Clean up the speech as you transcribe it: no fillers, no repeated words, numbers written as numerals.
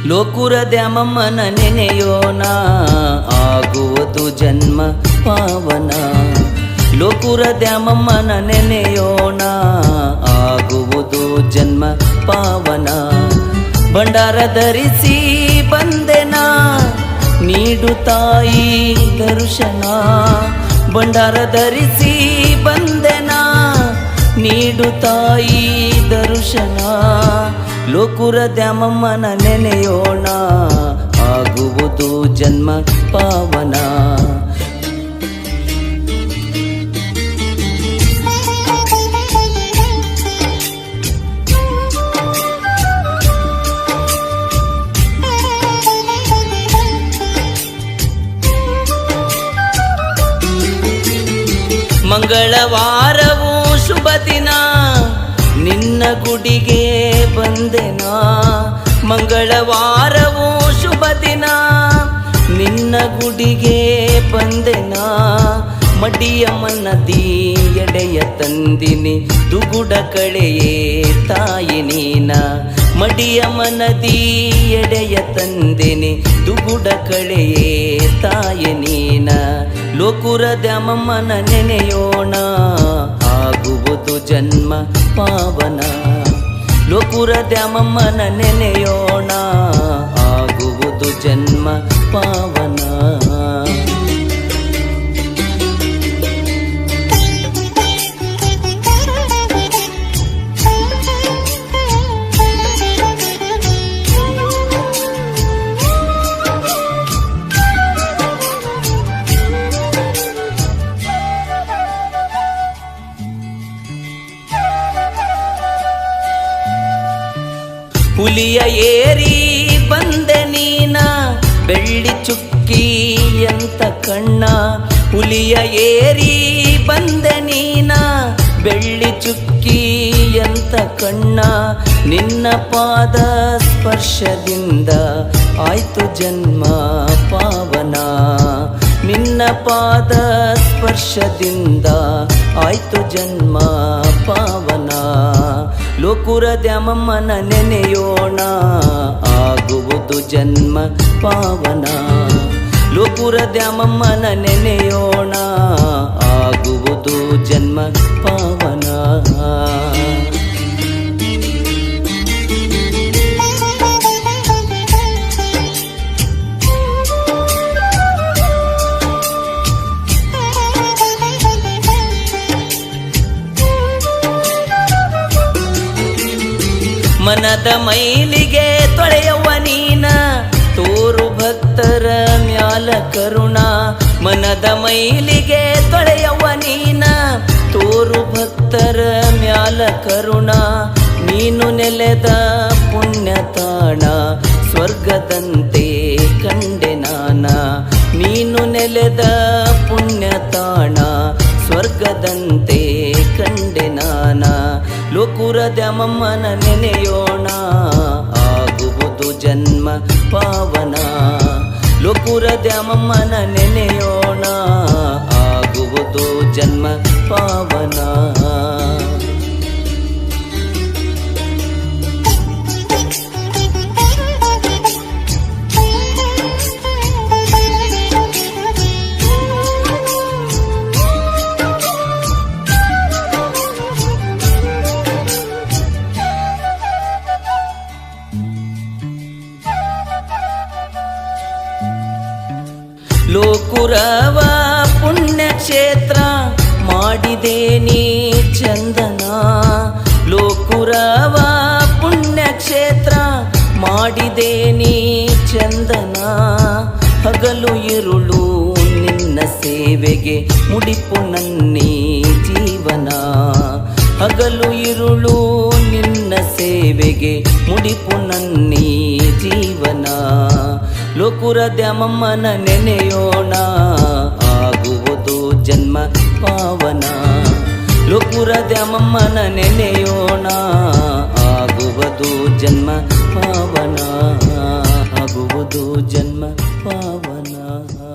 ಲೋಕುರ ದ್ಯಾಮಮ್ಮನ ನೆನೆಯೋಣ ಆಗುವುದು ಜನ್ಮ ಪಾವನ. ಲೋಕುರ ದ್ಯಾಮಮ್ಮನ ನೆನೆಯೋಣ ಆಗುವುದು ಜನ್ಮ ಪಾವನ. ಭಂಡಾರ ಧರಿಸಿ ಬಂದೆನ ನೀಡು ತಾಯಿ ದರ್ಶನ. ಭಂಡಾರ ಧರಿಸಿ ಬಂದೆನ ನೀಡು ತಾಯಿ ದರ್ಶನ. ಲೋಕುರ ದ್ಯಾಮಮ್ಮನ ನೆನೆಯೋಣ ಆಗುವುದು ಜನ್ಮ ಪಾವನ. ಮಂಗಳವಾರವೂ ಶುಭ ದಿನ ನಿನ್ನ ಗುಡಿಗೆ ಬಂದೆನಾ. ಮಂಗಳವಾರವೂ ಶುಭ ದಿನ ನಿನ್ನ ಗುಡಿಗೆ ಬಂದೆನಾ. ಮಡಿಯಮ್ಮನದಿ ಎಡೆಯ ತಂದಿನಿ ದುಗುಡ ಕಳೆಯೇ ತಾಯಿ ನೀನ. ಮಡಿಯಮ್ಮನದಿ ಎಡೆಯ ತಂದಿನಿ ದುಗುಡ ಕಳೆಯೇ ತಾಯಿ ನೀನ. ಲೋಕುರ ದ್ಯಾಮಮ್ಮನ ನೆನೆಯೋಣ ಆಗುವುದು ಜನ್ಮ ಪಾವನ. ಲೋಕುರ ದ್ಯಾಮಮ್ಮನ ನೆನೆಯೋಣ ಆಗುವುದು ಜನ್ಮ ಪಾವನ. ಹುಲಿಯ ಏರಿ ಬಂದೆ ನೀನ ಬೆಳ್ಳಿ ಚುಕ್ಕಿ ಎಂತ ಕಣ್ಣ. ಹುಲಿಯ ಏರಿ ಬಂದೆ ನೀನ ಬೆಳ್ಳಿ ಚುಕ್ಕಿ ಎಂತ ಕಣ್ಣ. ನಿನ್ನ ಪಾದ ಸ್ಪರ್ಶದಿಂದ ಆಯ್ತು ಜನ್ಮ ಪಾವನ. ನಿನ್ನ ಪಾದ ಸ್ಪರ್ಶದಿಂದ ಆಯ್ತು ಜನ್ಮ ಪಾವನ. ಲೋಕುರ ದ್ಯಾಮಮ್ಮನ ನೆನೆಯೋಣ ಆಗುವುದು ಜನ್ಮ ಪಾವನ. ಲೋಕುರ ದ್ಯಾಮಮ್ಮನ ನೆನೆಯೋಣ ಆಗುವುದು ಜನ್ಮ ಪಾವನ. ಮನದ ಮೈಲಿಗೆ ತೊಳೆಯವ ನೀನ ತೋರು ಭಕ್ತರ ಮ್ಯಾಲ ಕರುಣ. ಮನದ ಮೈಲಿಗೆ ತೊಳೆಯವ ನೀನ ತೋರು ಭಕ್ತರ ಮ್ಯಾಲ ಕರುಣ. ನೀನು ನೆಲೆದ ಪುಣ್ಯ ತಾಣ ಸ್ವರ್ಗದಂತೆ ಕಂಡೆ ನಾನ. ನೀನು ನೆಲೆದ ಪುಣ್ಯ ತಾಣ ಸ್ವರ್ಗದಂತೆ ಕಂಡೆ ನಾನ. ಲೋಕುರ ದ್ಯಾಮಮ್ಮನ ನೆನೆಯೋಣ ಆಗುವುದು ಜನ್ಮ ಪಾವನ. ಲೋಕುರ ದ್ಯಾಮಮ್ಮನ ನೆನೆಯೋಣ ಆಗುವುದು ಜನ್ಮ ಪಾವನ. ಲೋಕುರವ ಪುಣ್ಯಕ್ಷೇತ್ರ ಮಾಡಿದೆ ನೀ ಚಂದನ. ಲೋಕುರವ ಪುಣ್ಯಕ್ಷೇತ್ರ ಮಾಡಿದೆ ನೀ ಚಂದನ. ಹಗಲು ಇರುಳು ನಿನ್ನ ಸೇವೆಗೆ ಮುಡಿಪು ನನ್ನಿ ಜೀವನ. ಹಗಲು ಇರುಳು ನಿನ್ನ ಸೇವೆಗೆ ಮುಡಿಪು ನನ್ನಿ ಜೀವನ. ಲೋಕುರ ದ್ಯಾಮಮ್ಮನ ನೆನೆಯೋಣ ಆಗುವುದು ಜನ್ಮ ಪಾವನ. ಲೋಕುರ ದ್ಯಾಮಮ್ಮನ ನೆನೆಯೋಣ ಆಗುವುದು ಜನ್ಮ ಪಾವನ. ಆಗುವುದು ಜನ್ಮ ಪಾವನ.